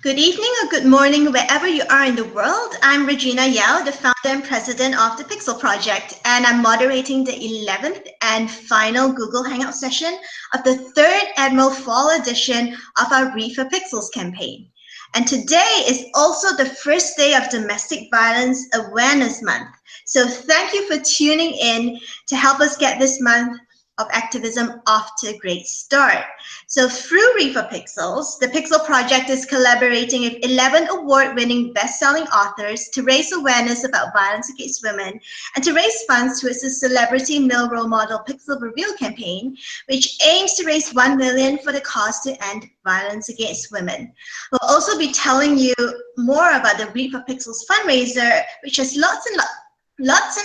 Good evening or good morning, wherever you are in the world. I'm Regina Yao, the founder and president of the Pixel Project, and I'm moderating the 11th and final Google Hangout session of the third annual fall edition of our Read for Pixels campaign. And today is also the first day of Domestic Violence Awareness Month. So thank you for tuning in to help us get this month of activism off to a great start. So through Read for Pixels, the Pixel Project is collaborating with 11 award-winning best-selling authors to raise awareness about violence against women and to raise funds towards the Celebrity Male Role Model Pixel Reveal campaign, which aims to raise $1 million for the cause to end violence against women. We'll also be telling you more about the Read for Pixels fundraiser, which has lots and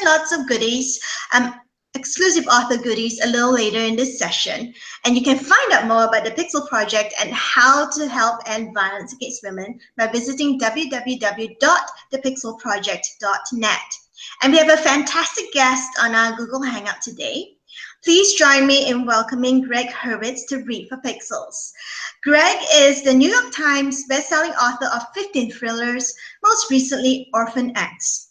lots of goodies, exclusive author goodies a little later in this session. And you can find out more about the Pixel Project and how to help end violence against women by visiting www.thepixelproject.net. And we have a fantastic guest on our Google Hangout today. Please join me in welcoming Gregg Hurwitz to Read for Pixels. Gregg is the New York Times bestselling author of 15 thrillers, most recently ORPHAN X.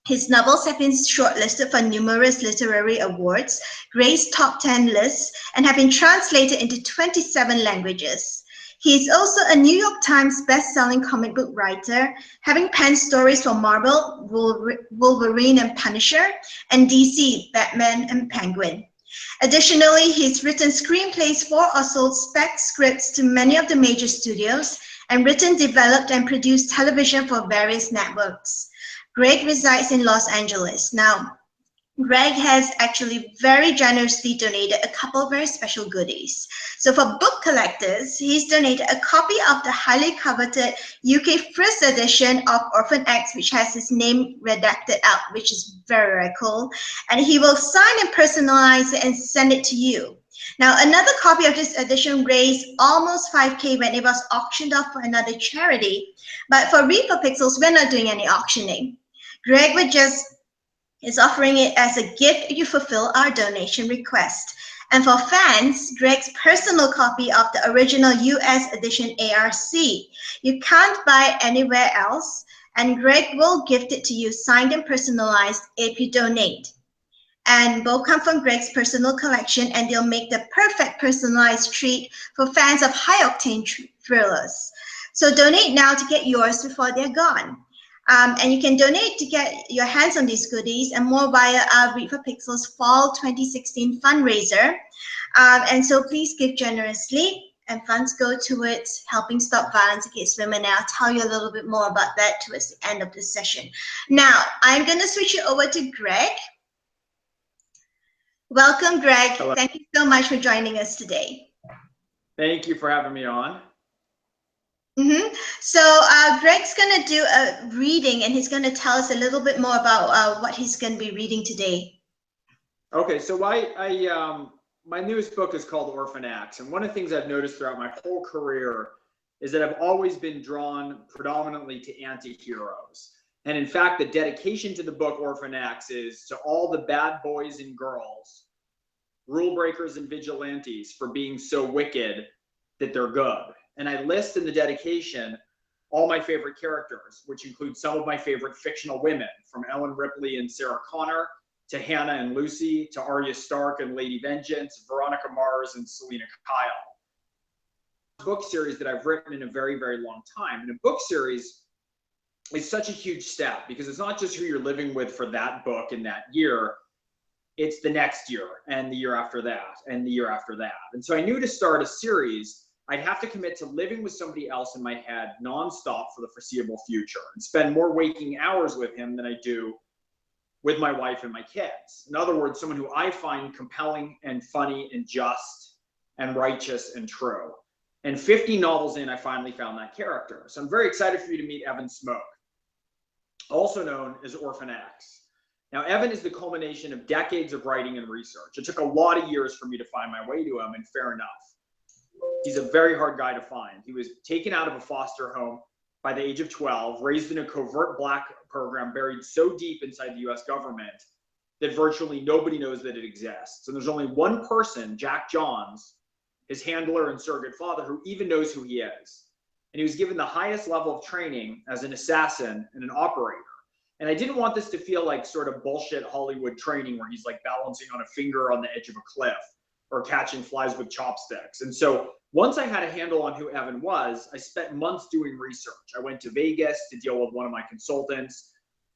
His novels have been shortlisted for numerous literary awards, graced top 10 lists, and have been translated into 27 languages. He is also a New York Times best-selling comic book writer, having penned stories for Marvel, Wolverine and Punisher, and DC, Batman and Penguin. Additionally, he's written screenplays for or sold spec scripts to many of the major studios, and written, developed, and produced television for various networks. Gregg resides in Los Angeles. Now, Gregg has actually very generously donated a couple of very special goodies. So for book collectors, he's donated a copy of the highly coveted UK first edition of ORPHAN X, which has his name redacted out, which is very, very cool. And he will sign and personalize it and send it to you. Now, another copy of this edition raised almost $5K when it was auctioned off for another charity. But for Read for Pixels, we're not doing any auctioning. Gregg is offering it as a gift if you fulfill our donation request. And for fans, Gregg's personal copy of the original US edition ARC. You can't buy anywhere else, and Gregg will gift it to you signed and personalized if you donate. And both come from Gregg's personal collection, and they'll make the perfect personalized treat for fans of high-octane thrillers. So donate now to get yours before they're gone. And you can donate to get your hands on these goodies and more via our Read for Pixels Fall 2016 fundraiser. And so please give generously, and funds go towards helping stop violence against women. And I'll tell you a little bit more about that towards the end of this session. Now, I'm going to switch it over to Gregg. Welcome, Gregg. Hello. Thank you so much for joining us today. Thank you for having me on. So Gregg's going to do a reading, and he's going to tell us a little bit more about what he's going to be reading today. Okay, so my newest book is called ORPHAN X, and one of the things I've noticed throughout my whole career is that I've always been drawn predominantly to anti-heroes. And in fact, the dedication to the book ORPHAN X is to all the bad boys and girls, rule breakers and vigilantes, for being so wicked that they're good. And I list in the dedication all my favorite characters, which include some of my favorite fictional women, from Ellen Ripley and Sarah Connor, to Hannah and Lucy, to Arya Stark and Lady Vengeance, Veronica Mars and Selena Kyle. A book series that I've written in a very, very long time. And a book series is such a huge step, because it's not just who you're living with for that book in that year, it's the next year and the year after that and the year after that. And so I knew to start a series, I'd have to commit to living with somebody else in my head nonstop for the foreseeable future, and spend more waking hours with him than I do with my wife and my kids. In other words, someone who I find compelling and funny and just and righteous and true. And 50 novels in, I finally found that character. So I'm very excited for you to meet Evan Smoke, also known as ORPHAN X. Now, Evan is the culmination of decades of writing and research. It took a lot of years for me to find my way to him, and fair enough. He's a very hard guy to find. He was taken out of a foster home by the age of 12, raised in a covert black program buried so deep inside the US government that virtually nobody knows that it exists. And there's only one person, Jack Johns, his handler and surrogate father, who even knows who he is. and he was given the highest level of training as an assassin and an operator. And I didn't want this to feel like sort of bullshit Hollywood training where he's like balancing on a finger on the edge of a cliff or catching flies with chopsticks. And so once I had a handle on who Evan was, I spent months doing research. I went to Vegas to deal with one of my consultants.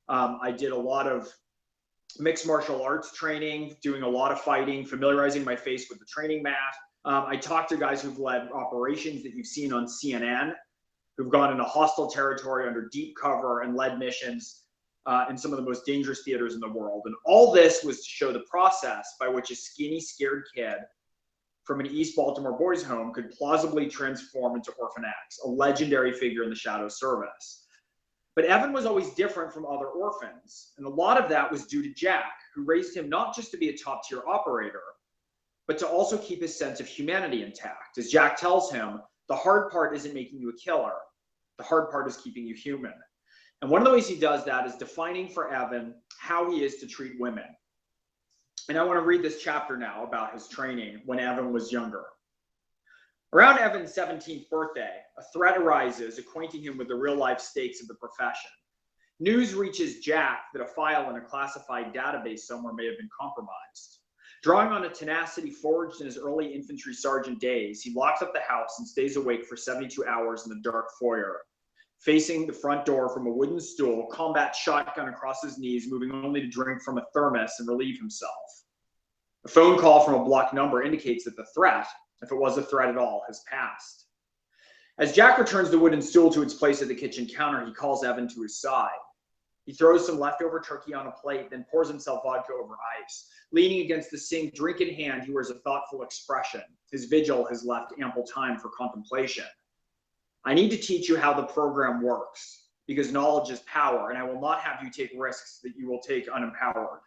I did a lot of mixed martial arts training, doing a lot of fighting, familiarizing my face with the training mat. I talked to guys who've led operations that you've seen on CNN, who've gone into hostile territory under deep cover and led missions in some of the most dangerous theaters in the world. And all this was to show the process by which a skinny, scared kid from an East Baltimore boys' home could plausibly transform into Orphan X, a legendary figure in the Shadow Service. But Evan was always different from other orphans, and a lot of that was due to Jack, who raised him not just to be a top-tier operator, but to also keep his sense of humanity intact. As Jack tells him, the hard part isn't making you a killer. The hard part is keeping you human. And one of the ways he does that is defining for Evan how he is to treat women. And I want to read this chapter now about his training when Evan was younger. Around Evan's 17th birthday, a threat arises, acquainting him with the real-life stakes of the profession. News reaches Jack that a file in a classified database somewhere may have been compromised. Drawing on a tenacity forged in his early infantry sergeant days, he locks up the house and stays awake for 72 hours in the dark foyer, facing the front door from a wooden stool, combat shotgun across his knees, moving only to drink from a thermos and relieve himself. A phone call from a blocked number indicates that the threat, if it was a threat at all, has passed. As Jack returns the wooden stool to its place at the kitchen counter, he calls Evan to his side. He throws some leftover turkey on a plate, then pours himself vodka over ice. Leaning against the sink, drink in hand, he wears a thoughtful expression. His vigil has left ample time for contemplation. I need to teach you how the program works, because knowledge is power, and I will not have you take risks that you will take unempowered.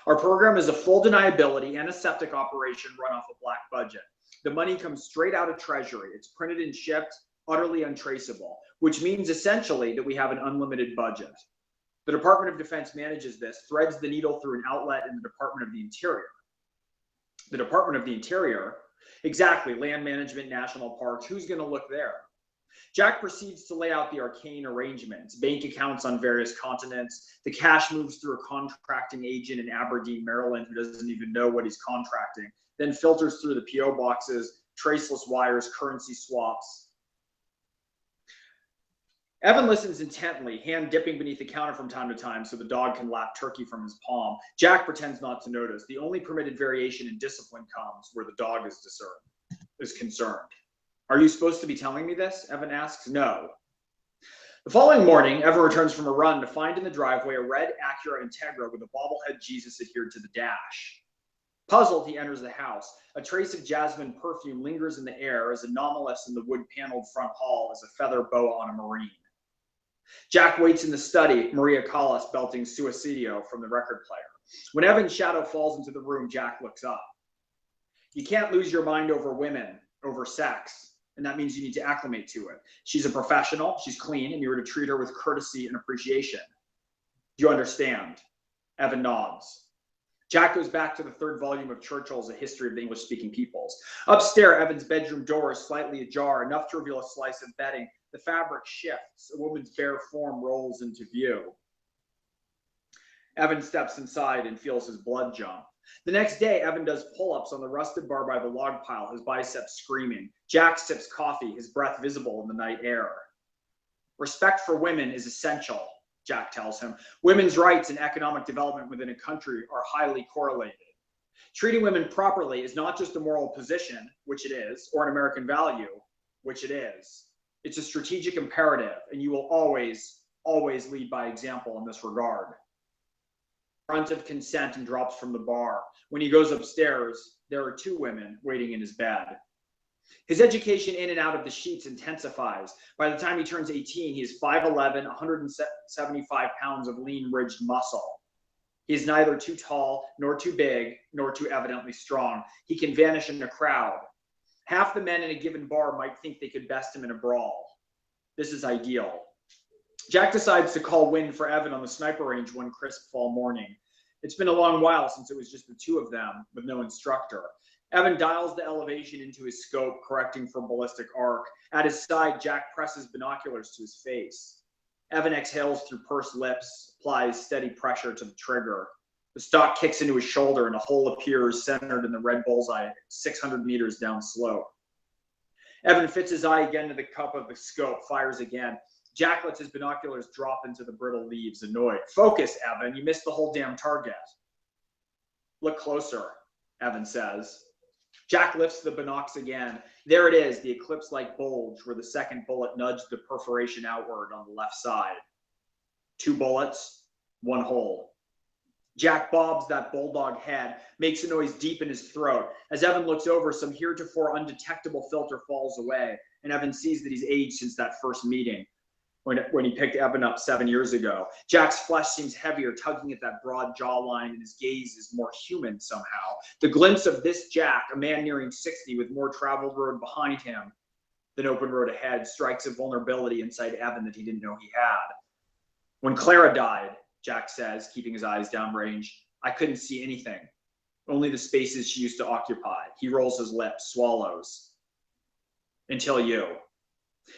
Our program is a full deniability antiseptic operation run off a black budget. The money comes straight out of Treasury. It's printed and shipped, utterly untraceable, which means essentially that we have an unlimited budget. The Department of Defense manages this, threads the needle through an outlet in the Department of the Interior. The Department of the Interior? Exactly, land management, national parks, who's going to look there? Jack proceeds to lay out the arcane arrangements, bank accounts on various continents. The cash moves through a contracting agent in Aberdeen, Maryland, who doesn't even know what he's contracting, then filters through the PO boxes, traceless wires, currency swaps. Evan listens intently, hand dipping beneath the counter from time to time so the dog can lap turkey from his palm. Jack pretends not to notice. The only permitted variation in discipline comes where the dog is concerned. Are you supposed to be telling me this? Evan asks. No. The following morning, Evan returns from a run to find in the driveway a red Acura Integra with a bobblehead Jesus adhered to the dash. Puzzled, he enters the house. A trace of jasmine perfume lingers in the air as anomalous in the wood-paneled front hall as a feather boa on a marine. Jack waits in the study, Maria Callas belting Suicidio from the record player. When Evan's shadow falls into the room, Jack looks up. You can't lose your mind over women, over sex, and that means you need to acclimate to it. She's a professional, she's clean, and you are to treat her with courtesy and appreciation. Do you understand? Evan nods. Jack goes back to the third volume of Churchill's A History of the English-Speaking Peoples. Upstairs, Evan's bedroom door is slightly ajar, enough to reveal a slice of bedding. The fabric shifts. A woman's bare form rolls into view. Evan steps inside and feels his blood jump. The next day, Evan does pull-ups on the rusted bar by the log pile, his biceps screaming. Jack sips coffee, his breath visible in the night air. Respect for women is essential, Jack tells him. Women's rights and economic development within a country are highly correlated. Treating women properly is not just a moral position, which it is, or an American value, which it is. It's a strategic imperative, and you will always, always lead by example in this regard. Grunt of consent and drops from the bar. When he goes upstairs, there are two women waiting in his bed. His education in and out of the sheets intensifies. By the time he turns 18, he is 5'11", 175 pounds of lean, ridged muscle. He is neither too tall, nor too big, nor too evidently strong. He can vanish in a crowd. Half the men in a given bar might think they could best him in a brawl. This is ideal. Jack decides to call wind for Evan on the sniper range one crisp fall morning. It's been a long while since it was just the two of them with no instructor. Evan dials the elevation into his scope, correcting for ballistic arc. At his side, Jack presses binoculars to his face. Evan exhales through pursed lips, applies steady pressure to the trigger. The stock kicks into his shoulder and a hole appears centered in the red bullseye 600 meters down slope. Evan fits his eye again to the cup of the scope, fires again. Jack lets his binoculars drop into the brittle leaves, annoyed. Focus, Evan, you missed the whole damn target. Look closer, Evan says. Jack lifts the binocs again. There it is, the eclipse-like bulge where the second bullet nudged the perforation outward on the left side. 2 bullets, 1 hole. Jack bobs that bulldog head, makes a noise deep in his throat. As Evan looks over, some heretofore undetectable filter falls away, and Evan sees that he's aged since that first meeting when he picked Evan up 7 years ago. Jack's flesh seems heavier, tugging at that broad jawline, and his gaze is more human somehow. The glimpse of this Jack, a man nearing 60 with more traveled road behind him than open road ahead, strikes a vulnerability inside Evan that he didn't know he had. When Clara died, Jack says, keeping his eyes downrange, I couldn't see anything, only the spaces she used to occupy. He rolls his lips, swallows. Until you.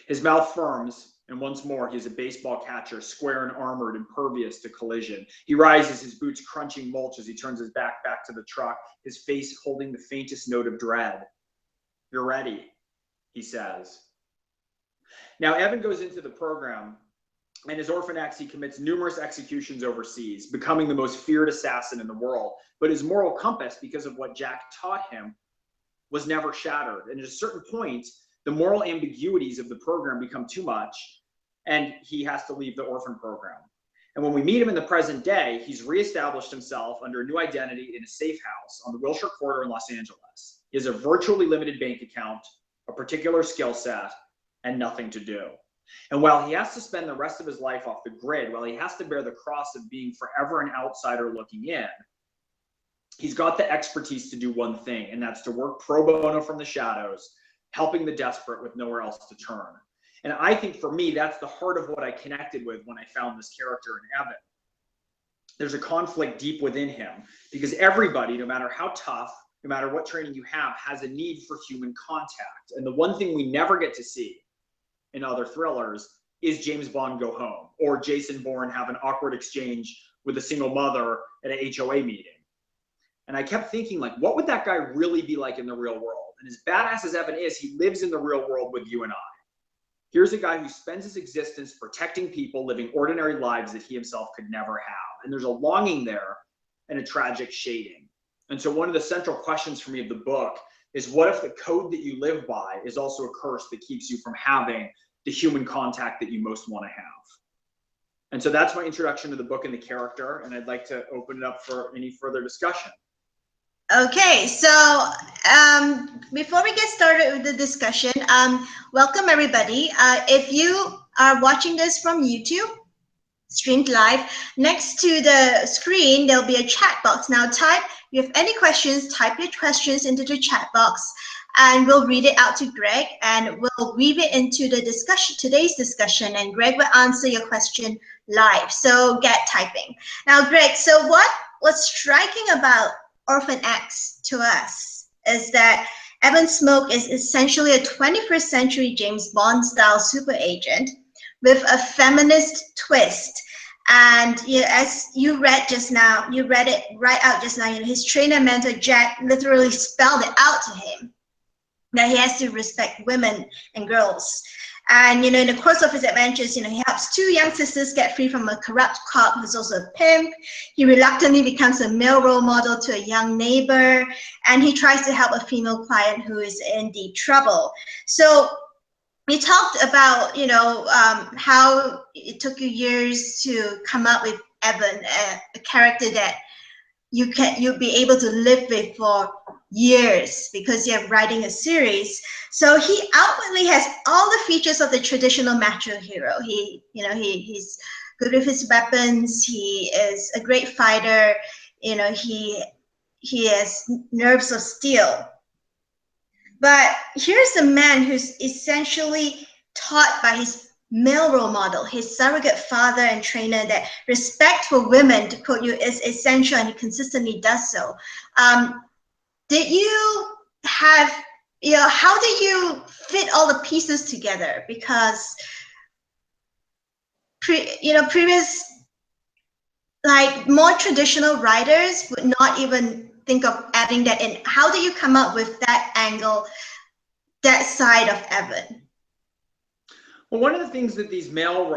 His mouth firms, and once more he is a baseball catcher, square and armored, impervious to collision. He rises, his boots crunching mulch as he turns his back to the truck, his face holding the faintest note of dread. You're ready, he says. Now Evan goes into the program, and as ORPHAN X, he commits numerous executions overseas, becoming the most feared assassin in the world. But his moral compass, because of what Jack taught him, was never shattered. And at a certain point, the moral ambiguities of the program become too much, and he has to leave the orphan program. And when we meet him in the present day, he's reestablished himself under a new identity in a safe house on the Wilshire Quarter in Los Angeles. He has a virtually limited bank account, a particular skill set, and nothing to do. And while he has to spend the rest of his life off the grid, while he has to bear the cross of being forever an outsider looking in, he's got the expertise to do one thing, and that's to work pro bono from the shadows, helping the desperate with nowhere else to turn. And I think for me, that's the heart of what I connected with when I found this character in Evan. There's a conflict deep within him because everybody, no matter how tough, no matter what training you have, has a need for human contact. And the one thing we never get to see in other thrillers is James Bond go home or Jason Bourne have an awkward exchange with a single mother at an HOA meeting. And I kept thinking, like, what would that guy really be like in the real world? And as badass as Evan is, he lives in the real world with you and I. Here's a guy who spends his existence protecting people, living ordinary lives that he himself could never have. And there's a longing there and a tragic shading. And so one of the central questions for me of the book is, what if the code that you live by is also a curse that keeps you from having the human contact that you most want to have? And so that's my introduction to the book and the character, and I'd like to open it up for any further discussion. Okay, so before we get started with the discussion, welcome everybody. If you are watching this from YouTube, streamed live, next to the screen, there'll be a chat box. Now if you have any questions, type your questions into the chat box and we'll read it out to Greg and we'll weave it into the discussion, today's discussion, and Greg will answer your question live. So get typing. Now, Greg, so what's striking about ORPHAN X to us is that Evan Smoke is essentially a 21st century James Bond style super agent with a feminist twist. And you know, as you read just now, you read it right out just now, you know, his trainer mentor Jack literally spelled it out to him that he has to respect women and girls. And you know, in the course of his adventures, you know, he helps 2 young sisters get free from a corrupt cop who's also a pimp. He reluctantly becomes a male role model to a young neighbor, and he tries to help a female client who is in deep trouble. So we talked about, you know, how it took you years to come up with Evan, a character that you'll be able to live with for years because you're writing a series. So he outwardly has all the features of the traditional macho hero. He's good with his weapons. He is a great fighter. You know, he has nerves of steel. But here's a man who's essentially taught by his male role model, his surrogate father and trainer, that respect for women, to quote you, is essential, and he consistently does so. Did you have, how do you fit all the pieces together? Because previous, like more traditional writers would not even think of adding that in. How do you come up with that angle, that side of Evan? Well, one of the things that these male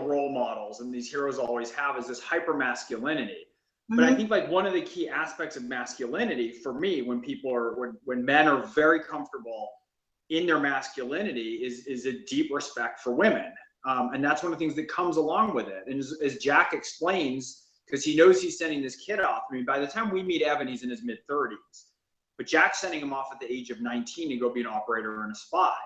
role models and these heroes always have is this hypermasculinity. But I think like one of the key aspects of masculinity for me, when men are very comfortable in their masculinity, is a deep respect for women. And that's one of the things that comes along with it. And as Jack explains, because he knows he's sending this kid off. I mean, by the time we meet Evan, he's in his mid-30s. But Jack's sending him off at the age of 19 to go be an operator and a spy.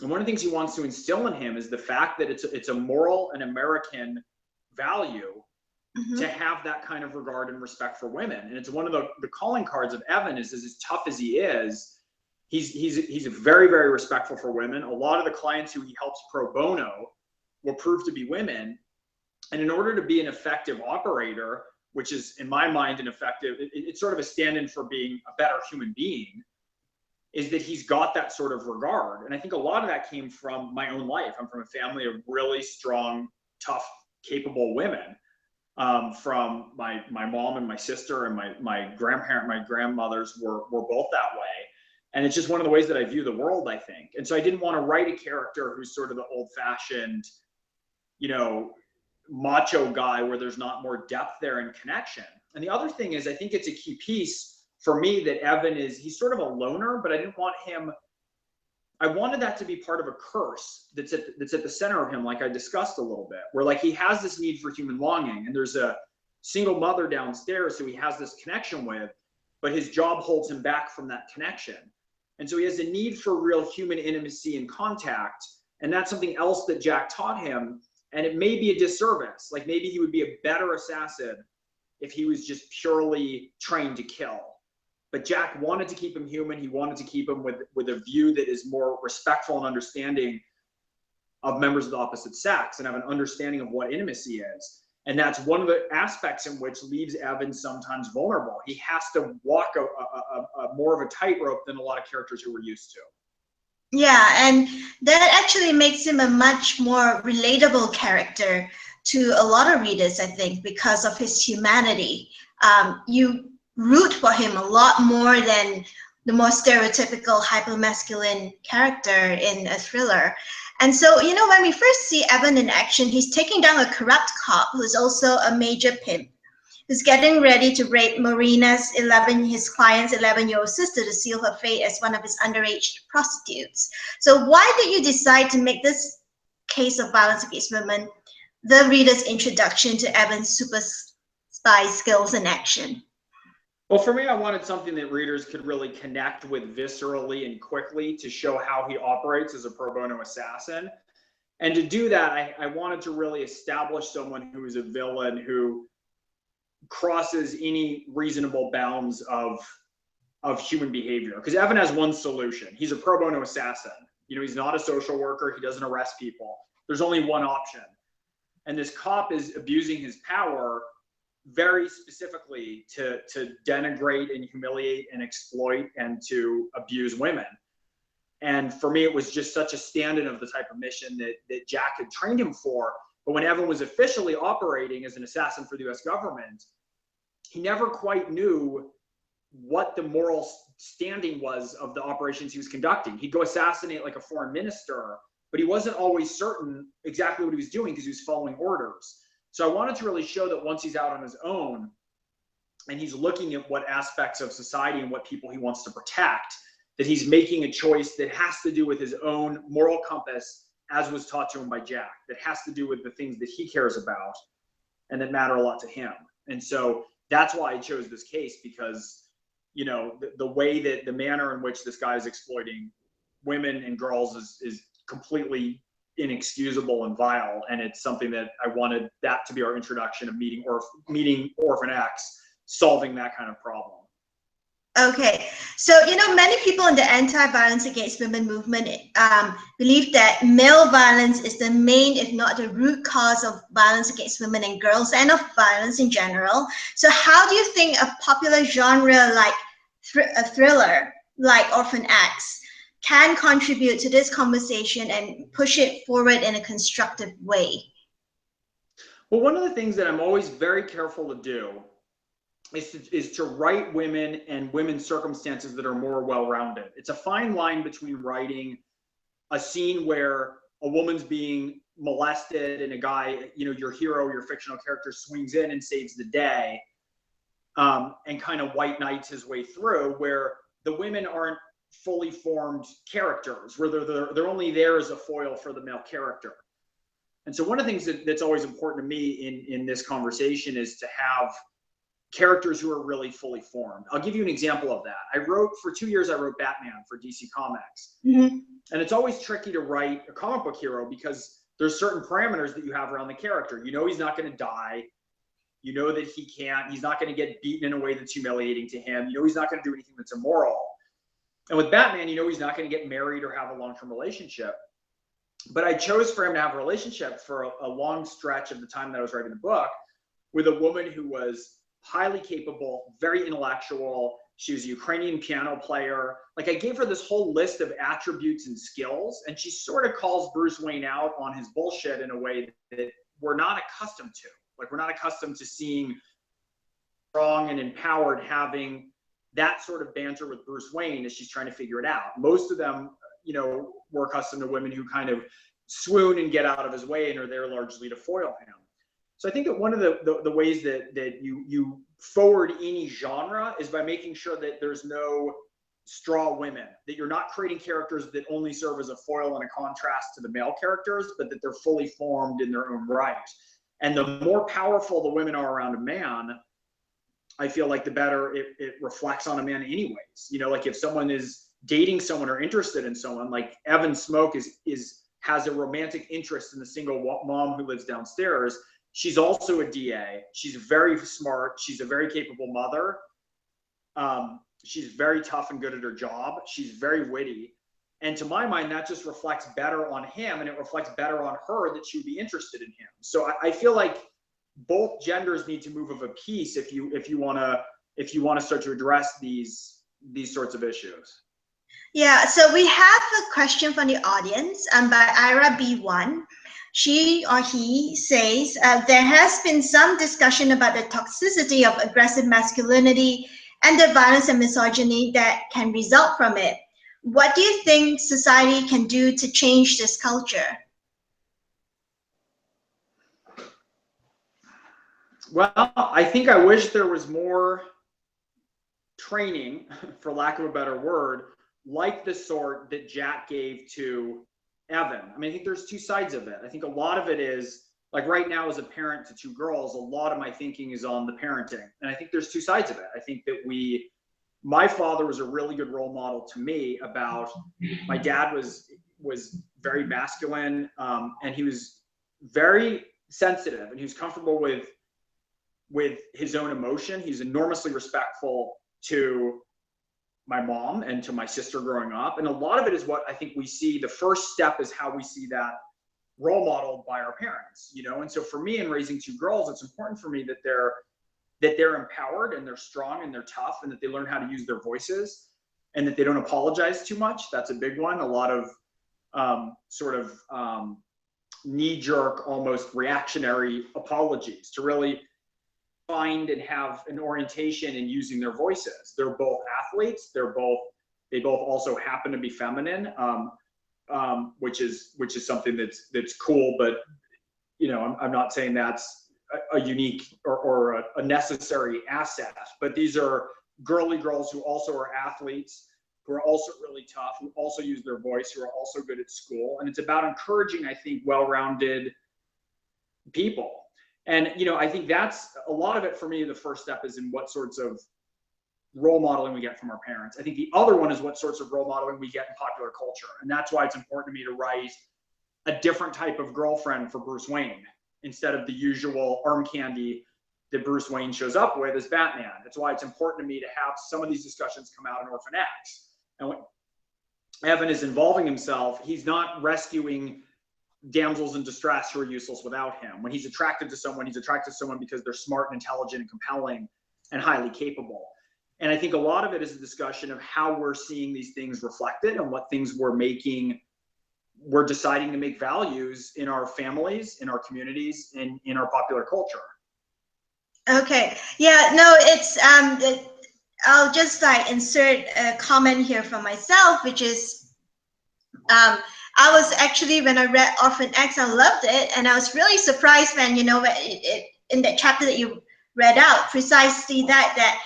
And one of the things he wants to instill in him is the fact that it's a moral and American value to have that kind of regard and respect for women. And it's one of the calling cards of Evan is as tough as he is, he's very, very respectful for women. A lot of the clients who he helps pro bono will prove to be women. And in order to be an effective operator, which is in my mind it's sort of a stand-in for being a better human being, is that he's got that sort of regard. And I think a lot of that came from my own life. I'm from a family of really strong, tough, capable women. From my mom and my sister and my grandmothers were both that way. And it's just one of the ways that I view the world, I think. And so I didn't want to write a character who's sort of the old-fashioned, macho guy where there's not more depth there and connection. And the other thing is, I think it's a key piece for me that Evan he's sort of a loner, but I didn't want him, I wanted that to be part of a curse that's at the center of him, like I discussed a little bit, where like he has this need for human longing, and there's a single mother downstairs who he has this connection with, but his job holds him back from that connection. And so he has a need for real human intimacy and contact, and that's something else that Jack taught him, and it may be a disservice. Like maybe he would be a better assassin if he was just purely trained to kill. But Jack wanted to keep him human. He wanted to keep him with a view that is more respectful and understanding of members of the opposite sex and have an understanding of what intimacy is. And that's one of the aspects in which leaves Evan sometimes vulnerable. He has to walk a more of a tightrope than a lot of characters who we're used to. Yeah, and that actually makes him a much more relatable character to a lot of readers, I think, because of his humanity. You root for him a lot more than the more stereotypical hypermasculine character in a thriller. And so, when we first see Evan in action, he's taking down a corrupt cop who's also a major pimp, who's getting ready to rape Marina's his client's 11-year-old sister to seal her fate as one of his underage prostitutes. So why did you decide to make this case of violence against women the reader's introduction to Evan's super spy skills in action? Well, for me, I wanted something that readers could really connect with viscerally and quickly to show how he operates as a pro bono assassin. And to do that, I wanted to really establish someone who is a villain who crosses any reasonable bounds of human behavior. Because Evan has one solution. He's a pro bono assassin. He's not a social worker. He doesn't arrest people. There's only one option. And this cop is abusing his power very specifically to denigrate and humiliate and exploit and to abuse women. And for me, it was just such a stand-in of the type of mission that Jack had trained him for. But when Evan was officially operating as an assassin for the US government, he never quite knew what the moral standing was of the operations he was conducting. He'd go assassinate like a foreign minister, but he wasn't always certain exactly what he was doing because he was following orders. So I wanted to really show that once he's out on his own and he's looking at what aspects of society and what people he wants to protect, that he's making a choice that has to do with his own moral compass, as was taught to him by Jack, that has to do with the things that he cares about and that matter a lot to him. And so that's why I chose this case, because, the way that the manner in which this guy is exploiting women and girls is completely inexcusable and vile, and it's something that I wanted that to be our introduction of meeting Orphan X, solving that kind of problem. Okay, so many people in the anti-violence against women movement believe that male violence is the main, if not the root cause of violence against women and girls and of violence in general. So how do you think a popular genre like a thriller like Orphan X can contribute to this conversation and push it forward in a constructive way? Well, one of the things that I'm always very careful to do is to write women and women's circumstances that are more well-rounded. It's a fine line between writing a scene where a woman's being molested and a guy, you know, your hero, your fictional character swings in and saves the day, and kind of white knights his way through, where the women aren't fully formed characters, where they're only there as a foil for the male character. And so one of the things that's always important to me in this conversation is to have characters who are really fully formed. I'll give you an example of that. For 2 years, I wrote Batman for DC Comics. Mm-hmm. And it's always tricky to write a comic book hero because there's certain parameters that you have around the character. You know he's not going to die. You know that he's not going to get beaten in a way that's humiliating to him. You know he's not going to do anything that's immoral. And with Batman, you know he's not going to get married or have a long-term relationship. But I chose for him to have a relationship for a long stretch of the time that I was writing the book with a woman who was highly capable, very intellectual. She was a Ukrainian piano player. Like, I gave her this whole list of attributes and skills, and she sort of calls Bruce Wayne out on his bullshit in a way that we're not accustomed to. Like, we're not accustomed to seeing strong and empowered having that sort of banter with Bruce Wayne as she's trying to figure it out. Most of them, you know, we're accustomed to women who kind of swoon and get out of his way and are there largely to foil him. So I think that one of the ways that you forward any genre is by making sure that there's no straw women, that you're not creating characters that only serve as a foil and a contrast to the male characters, but that they're fully formed in their own right. And the more powerful the women are around a man, I feel like the better it reflects on a man anyways. You know, like if someone is dating someone or interested in someone, like Evan Smoke has a romantic interest in the single mom who lives downstairs. She's also a DA. She's very smart. She's a very capable mother. She's very tough and good at her job. She's very witty. And to my mind, that just reflects better on him, and it reflects better on her that she would be interested in him. So I feel like both genders need to move of a piece if you want to start to address these sorts of issues. Yeah, so we have a question from the audience by Ira B1. She or he says, there has been some discussion about the toxicity of aggressive masculinity and the violence and misogyny that can result from it. What do you think society can do to change this culture? Well, I think I wish there was more training, for lack of a better word, like the sort that Jack gave to Evan. I mean, I think there's two sides of it. I think a lot of it is, like right now as a parent to two girls, a lot of my thinking is on the parenting. And I think there's two sides of it. I think that my father was a really good role model to me about, my dad was very masculine, and he was very sensitive, and he was comfortable with his own emotion. He's enormously respectful to my mom and to my sister growing up. And a lot of it is what I think we see. The first step is how we see that role modeled by our parents, you know? And so for me, in raising two girls, it's important for me that they're empowered and they're strong and they're tough, and that they learn how to use their voices, and that they don't apologize too much. That's a big one. A lot of knee-jerk, almost reactionary apologies, to really find and have an orientation in using their voices. They're both athletes. They both also happen to be feminine, which is something that's cool. But you know, I'm not saying that's a unique or a necessary asset. But these are girly girls who also are athletes, who are also really tough, who also use their voice, who are also good at school. And it's about encouraging, I think, well-rounded people. And, you know, I think that's a lot of it for me. The first step is in what sorts of role modeling we get from our parents. I think the other one is what sorts of role modeling we get in popular culture. And that's why it's important to me to write a different type of girlfriend for Bruce Wayne instead of the usual arm candy that Bruce Wayne shows up with as Batman. That's why it's important to me to have some of these discussions come out in Orphan X. And when Evan is involving himself, he's not rescuing damsels in distress who are useless without him. When he's attracted to someone, he's attracted to someone because they're smart and intelligent and compelling and highly capable. And I think a lot of it is a discussion of how we're seeing these things reflected and what things we're deciding to make values in our families, in our communities, and in our popular culture. Okay. Yeah, no, it's I'll just like insert a comment here from myself, which is I was actually, when I read Orphan X, I loved it, and I was really surprised when, you know, in that chapter that you read out, precisely that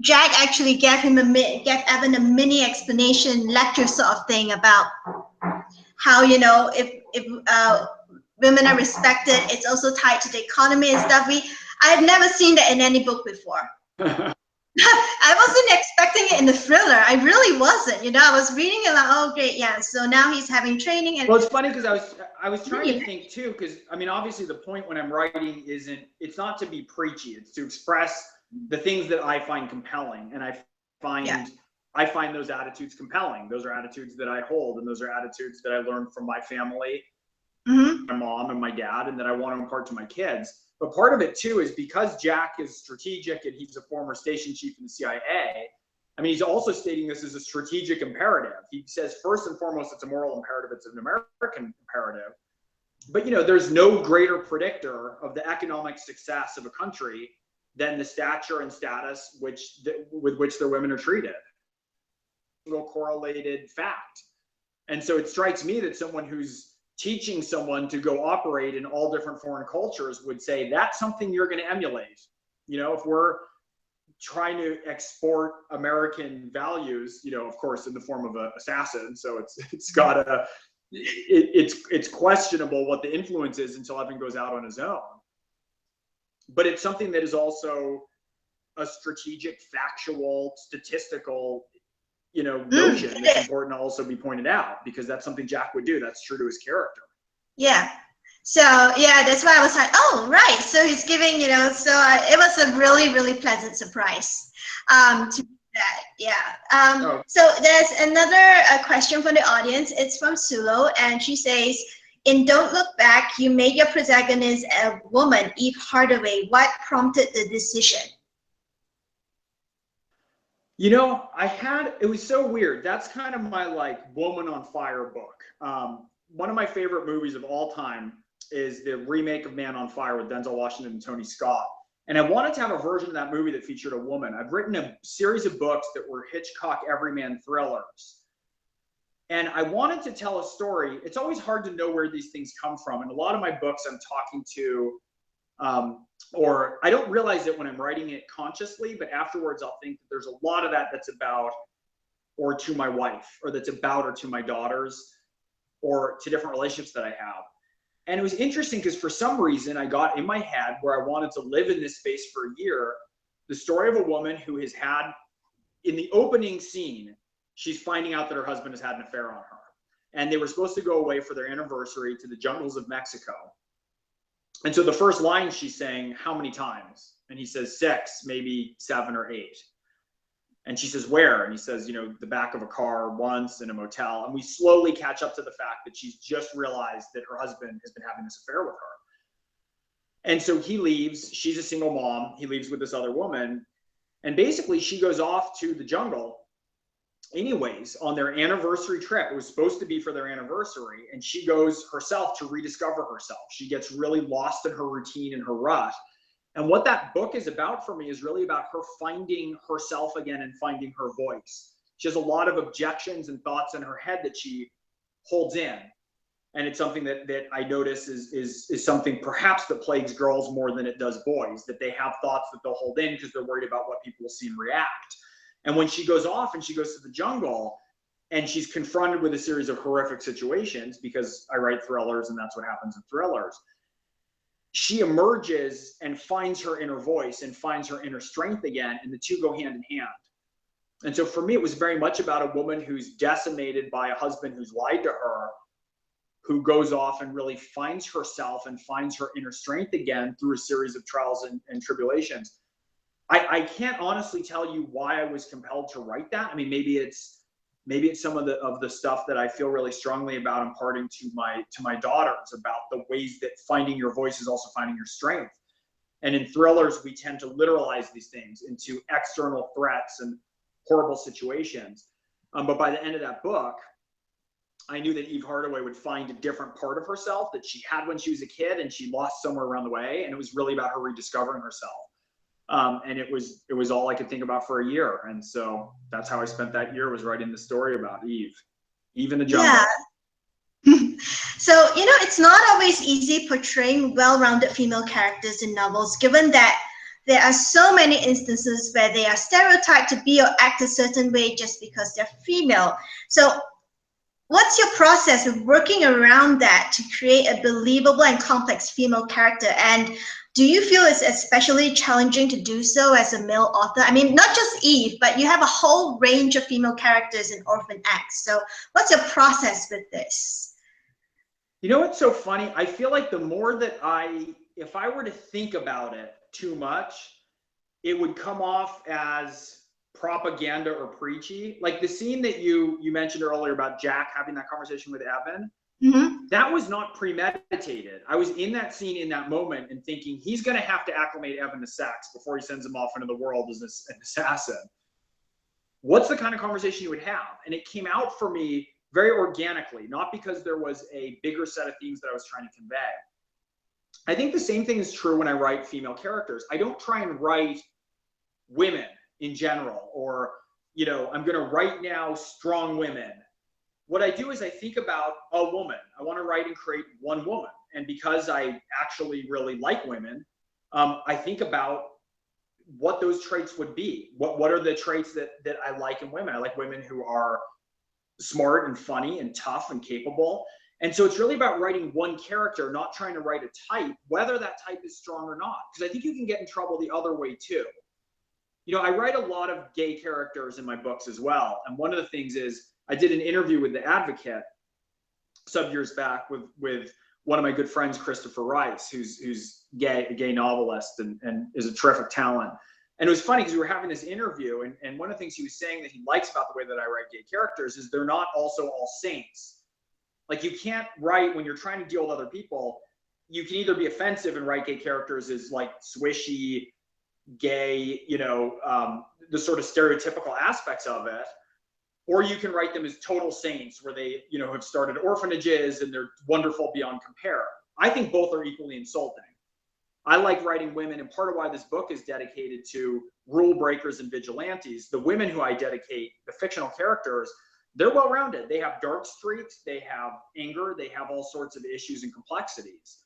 Jack actually gave Evan a mini explanation lecture sort of thing about how, you know, if women are respected, it's also tied to the economy and stuff. I've never seen that in any book before. I wasn't expecting it in the thriller. I really wasn't. You know, I was reading it like, oh great, yeah. So now he's having training. And well, it's funny because I was trying to think too, because I mean, obviously the point when I'm writing it's not to be preachy. It's to express the things that I find compelling, and I find those attitudes compelling. Those are attitudes that I hold, and those are attitudes that I learned from my family, my mom and my dad, and that I want to impart to my kids. But part of it too is because Jack is strategic and he's a former station chief in the CIA. I mean, he's also stating this as a strategic imperative. He says, first and foremost, it's a moral imperative. It's an American imperative. But, you know, there's no greater predictor of the economic success of a country than the stature and status with which their women are treated. No correlated fact. And so it strikes me that someone who's teaching someone to go operate in all different foreign cultures would say that's something you're going to emulate. You know, if we're trying to export American values, you know, of course, in the form of an assassin. So it's questionable what the influence is until Evan goes out on his own. But it's something that is also a strategic, factual, statistical, you know, notion that's important to also be pointed out, because that's something Jack would do. That's true to his character. Yeah. So yeah, that's why I was like, oh, right. So he's giving, you know, so it was a really, really pleasant surprise to that. Yeah. So there's another question from the audience. It's from Sulo, and she says, in Don't Look Back, you made your protagonist a woman, Eve Hardaway. What prompted the decision? You know, it was so weird. That's kind of my like Woman on Fire book. One of my favorite movies of all time is the remake of Man on Fire with Denzel Washington and Tony Scott. And I wanted to have a version of that movie that featured a woman. I've written a series of books that were Hitchcock everyman thrillers. And I wanted to tell a story. It's always hard to know where these things come from. And a lot of my books I'm talking to, or I don't realize it when I'm writing it consciously, but afterwards I'll think that there's a lot of that's about or to my wife, or that's about or to my daughters, or to different relationships that I have. And it was interesting because for some reason I got in my head where I wanted to live in this space for a year, the story of a woman who has had, in the opening scene, she's finding out that her husband has had an affair on her. And they were supposed to go away for their anniversary to the jungles of Mexico. And so the first line she's saying, how many times? And he says 6, maybe 7 or 8. And she says, where? And he says, you know, the back of a car, once, in a motel. And we slowly catch up to the fact that she's just realized that her husband has been having this affair with her. And so he leaves. She's a single mom. He leaves with this other woman. And basically she goes off to the jungle anyways on their anniversary trip. It was supposed to be for their anniversary. And she goes herself to rediscover herself. She gets really lost in her routine and her rut. And what that book is about for me is really about her finding herself again and finding her voice. She has a lot of objections and thoughts in her head that she holds in. And it's something that I notice is something perhaps that plagues girls more than it does boys, that they have thoughts that they'll hold in because they're worried about what people will see and react. And when she goes off and she goes to the jungle and she's confronted with a series of horrific situations, because I write thrillers and that's what happens in thrillers, she emerges and finds her inner voice and finds her inner strength again, and the two go hand in hand. And so for me, it was very much about a woman who's decimated by a husband who's lied to her, who goes off and really finds herself and finds her inner strength again through a series of trials and tribulations. I can't honestly tell you why I was compelled to write that. I mean, maybe it's some of the stuff that I feel really strongly about imparting to my daughters, about the ways that finding your voice is also finding your strength. And in thrillers, we tend to literalize these things into external threats and horrible situations. But by the end of that book, I knew that Eve Hardaway would find a different part of herself that she had when she was a kid and she lost somewhere around the way. And it was really about her rediscovering herself. And it was all I could think about for a year. And so that's how I spent that year, was writing the story about Eve in the jungle. Yeah. So, it's not always easy portraying well-rounded female characters in novels, given that there are so many instances where they are stereotyped to be or act a certain way just because they're female. So what's your process of working around that to create a believable and complex female character? And do you feel it's especially challenging to do so as a male author? I mean, not just Eve, but you have a whole range of female characters in Orphan X. So what's your process with this? You know what's so funny? I feel like the more that if I were to think about it too much, it would come off as propaganda or preachy. Like the scene that you mentioned earlier about Jack having that conversation with Evan, that was not premeditated. I was in that scene in that moment and thinking, he's going to have to acclimate Evan to sex before he sends him off into the world as an assassin. What's the kind of conversation you would have? And it came out for me very organically, not because there was a bigger set of themes that I was trying to convey. I think the same thing is true when I write female characters. I don't try and write women in general, or, I'm going to write now strong women. What I do is I think about a woman. I want to write and create one woman. And because I actually really like women, I think about what those traits would be. What are the traits that I like in women? I like women who are smart and funny and tough and capable. And so it's really about writing one character, not trying to write a type, whether that type is strong or not. Because I think you can get in trouble the other way too. I write a lot of gay characters in my books as well. And one of the things is I did an interview with The Advocate some years back with one of my good friends, Christopher Rice, who's a gay novelist and is a terrific talent. And it was funny because we were having this interview, and one of the things he was saying that he likes about the way that I write gay characters is they're not also all saints. Like, you can't write, when you're trying to deal with other people, you can either be offensive and write gay characters as like swishy, gay, the sort of stereotypical aspects of it, or you can write them as total saints where they, have started orphanages and they're wonderful beyond compare. I think both are equally insulting. I like writing women, and part of why this book is dedicated to rule breakers and vigilantes. The women who I dedicate, the fictional characters, they're well-rounded. They have dark streaks, they have anger, they have all sorts of issues and complexities.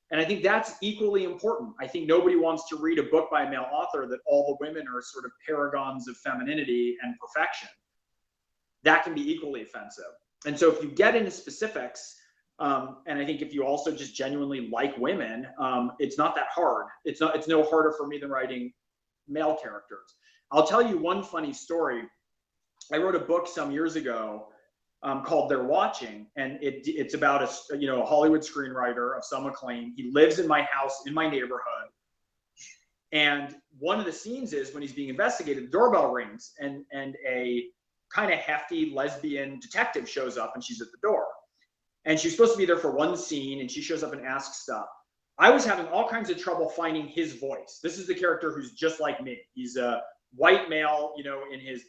And I think that's equally important. I think nobody wants to read a book by a male author that all the women are sort of paragons of femininity and perfection. That can be equally offensive. And so if you get into specifics, and I think if you also just genuinely like women, it's not that hard. It's no harder for me than writing male characters. I'll tell you one funny story. I wrote a book some years ago called They're Watching, and it's about a Hollywood screenwriter of some acclaim. He lives in my house, in my neighborhood. And one of the scenes is when he's being investigated, the doorbell rings, and a kind of hefty lesbian detective shows up, and she's at the door. And she's supposed to be there for one scene, and she shows up and asks stuff. I was having all kinds of trouble finding his voice. This is the character who's just like me. He's a white male, in his,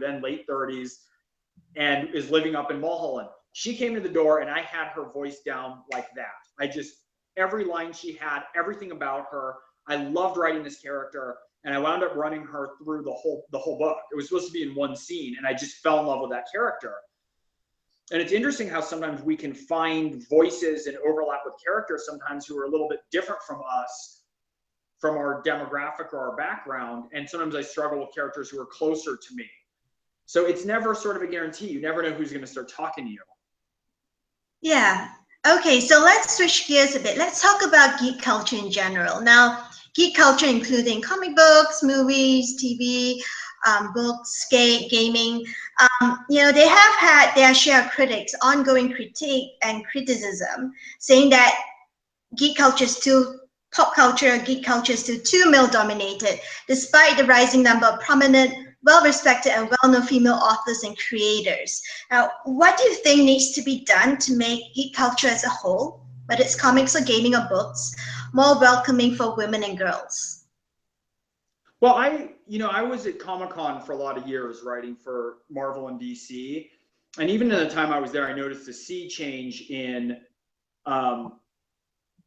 then late 30s, and is living up in Mulholland. She came to the door, and I had her voice down like that. Every line she had, everything about her. I loved writing this character, and I wound up running her through the whole book. It was supposed to be in one scene, and I just fell in love with that character. And it's interesting how sometimes we can find voices and overlap with characters sometimes who are a little bit different from us, from our demographic or our background. And sometimes I struggle with characters who are closer to me. So it's never sort of a guarantee. You never know who's going to start talking to you. Yeah. Okay, so let's switch gears a bit. Let's talk about geek culture in general. Now, geek culture including comic books, movies, TV, books, gaming. They have had their share of critics, ongoing critique and criticism, saying that pop culture, geek culture is still too male-dominated, despite the rising number of prominent, well-respected and well-known female authors and creators. Now, what do you think needs to be done to make geek culture as a whole whether it's comics or gaming or books, more welcoming for women and girls? Well, I was at Comic-Con for a lot of years writing for Marvel and DC. And even in the time I was there, I noticed a sea change in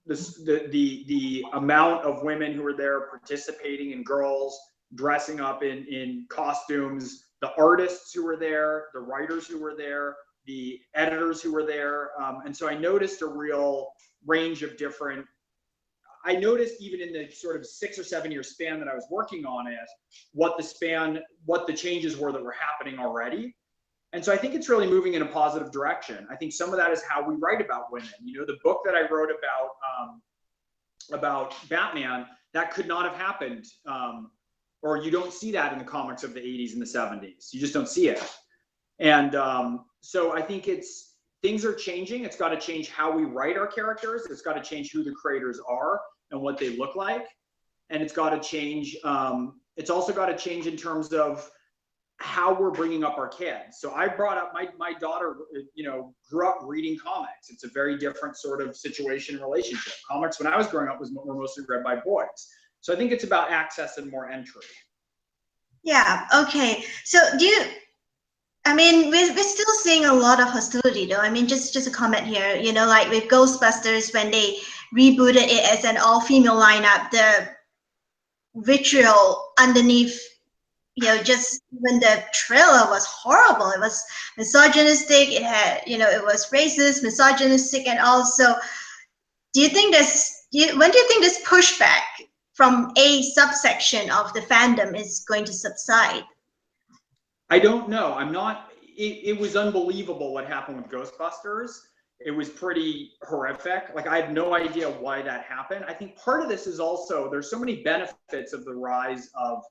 the amount of women who were there participating, and girls dressing up in costumes, the artists who were there, the writers who were there, the editors who were there. And so I noticed a real range of different, I noticed even in the sort of 6 or 7 year span that I was working on it, what the changes were that were happening already. And so I think it's really moving in a positive direction. I think some of that is how we write about women. You know, the book that I wrote about Batman, that could not have happened, or you don't see that in the comics of the 80s and the 70s. You just don't see it. And so I think things are changing. It's got to change how we write our characters. It's got to change who the creators are and what they look like. And it's got to change. It's also got to change in terms of how we're bringing up our kids. So I brought up my daughter, grew up reading comics. It's a very different sort of situation and relationship. Comics when I was growing up were mostly read by boys. So I think it's about access and more entry. Yeah, okay. So we're still seeing a lot of hostility though. I mean, just a comment here, like with Ghostbusters, when they rebooted it as an all-female lineup, the vitriol underneath, just when the trailer was horrible. It was misogynistic. It had, it was racist, misogynistic, and also, when do you think this pushback from a subsection of the fandom is going to subside? I don't know. It was unbelievable what happened with Ghostbusters. It was pretty horrific. Like, I had no idea why that happened. I think part of this is also, there's so many benefits of the rise of,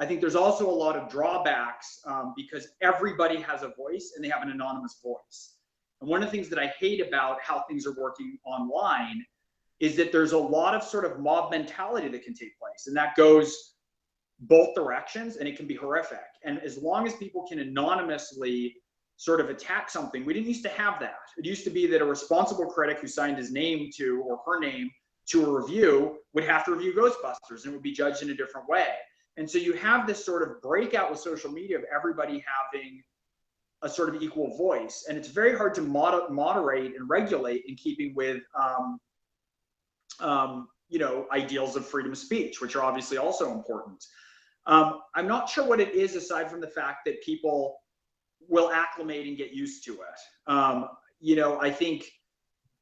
I think there's also a lot of drawbacks because everybody has a voice and they have an anonymous voice. And one of the things that I hate about how things are working online is that there's a lot of sort of mob mentality that can take place, and that goes both directions, and it can be horrific. And as long as people can anonymously sort of attack something, we didn't used to have that. It used to be that a responsible critic who signed his name to, or her name to, a review would have to review Ghostbusters, and it would be judged in a different way. And so you have this sort of breakout with social media of everybody having a sort of equal voice. And it's very hard to moderate and regulate in keeping with, ideals of freedom of speech, which are obviously also important. I'm not sure what it is aside from the fact that people will acclimate and get used to it. I think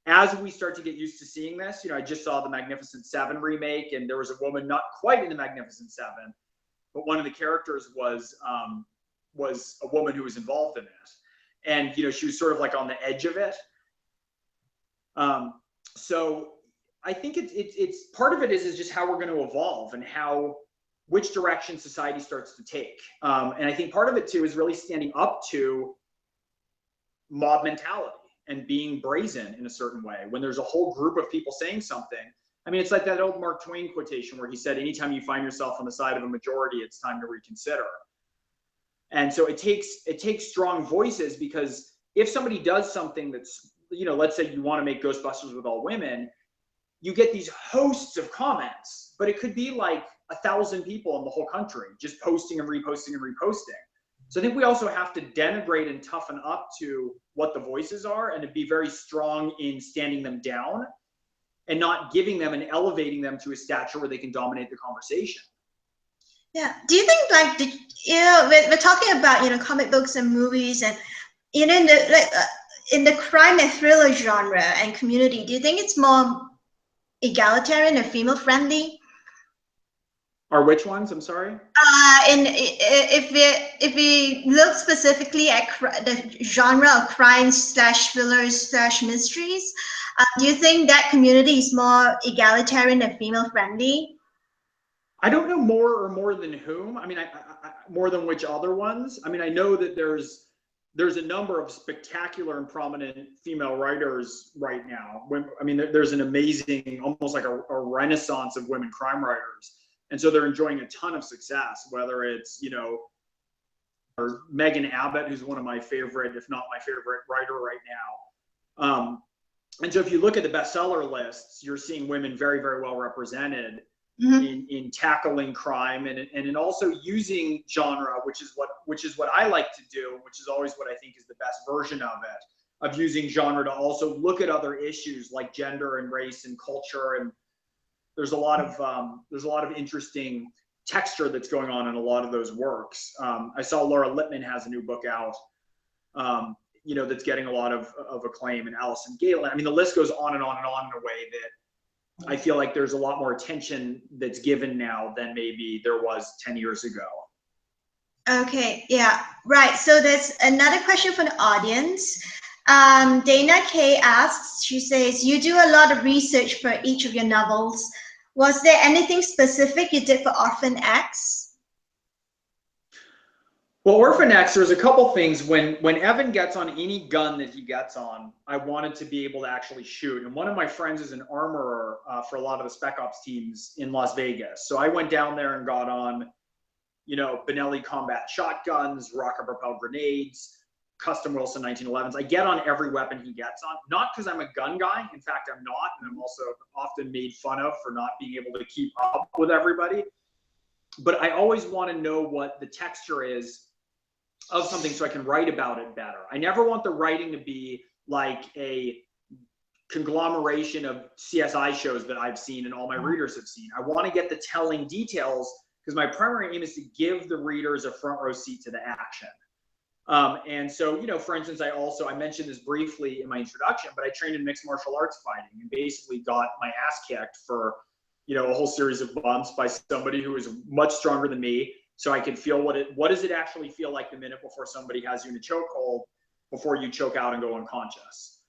as we start to get used to seeing this, I just saw the Magnificent Seven remake, and there was a woman not quite in the Magnificent Seven, but one of the characters was a woman who was involved in it. And, she was sort of like on the edge of it. So I think it's part of it is just how we're going to evolve and which direction society starts to take. And I think part of it too is really standing up to mob mentality and being brazen in a certain way. When there's a whole group of people saying something, I mean, it's like that old Mark Twain quotation where he said, anytime you find yourself on the side of a majority, it's time to reconsider. And so it takes strong voices, because if somebody does something that's, let's say you want to make Ghostbusters with all women, you get these hosts of comments, but it could be like 1,000 people in the whole country just posting and reposting and reposting. So I think we also have to denigrate and toughen up to what the voices are, and to be very strong in standing them down and not giving them and elevating them to a stature where they can dominate the conversation. Yeah. Do you think, we're talking about, comic books and movies, and, in the crime and thriller genre and community, do you think it's more egalitarian and female friendly? Or which ones? I'm sorry. And if we look specifically at the genre of crimes / thrillers / mysteries, do you think that community is more egalitarian and female friendly? I don't know more than whom. I mean, I more than which other ones. I mean, I know that there's a number of spectacular and prominent female writers right now. There's an amazing, almost like a renaissance of women crime writers. And so they're enjoying a ton of success, whether it's, or Megan Abbott, who's one of my favorite, if not my favorite writer right now. And so if you look at the bestseller lists, you're seeing women very, very well represented in tackling crime and in also using genre, which is what I like to do, which is always what I think is the best version of it, of using genre to also look at other issues like gender and race and culture. And there's a lot of interesting texture that's going on in a lot of those works. I saw Laura Lippman has a new book out, that's getting a lot of acclaim, and Allison Galen. I mean, the list goes on and on and on in a way that I feel like there's a lot more attention that's given now than maybe there was 10 years ago. Okay, yeah, right. So there's another question from the audience. Dana K asks, she says, you do a lot of research for each of your novels. Was there anything specific you did for Orphan X? Well, Orphan X, there's a couple things. When Evan gets on any gun that he gets on, I wanted to be able to actually shoot. And one of my friends is an armorer for a lot of the Spec Ops teams in Las Vegas. So I went down there and got on, Benelli combat shotguns, rocket propelled grenades, custom Wilson 1911s. I get on every weapon he gets on, not because I'm a gun guy. In fact, I'm not. And I'm also often made fun of for not being able to keep up with everybody. But I always want to know what the texture is of something so I can write about it better. I never want the writing to be like a conglomeration of CSI shows that I've seen and all my readers have seen. I want to get the telling details because my primary aim is to give the readers a front row seat to the action. And so, for instance, I mentioned this briefly in my introduction, but I trained in mixed martial arts fighting and basically got my ass kicked for, a whole series of months by somebody who is much stronger than me. So I can feel what does it actually feel like the minute before somebody has you in a chokehold before you choke out and go unconscious.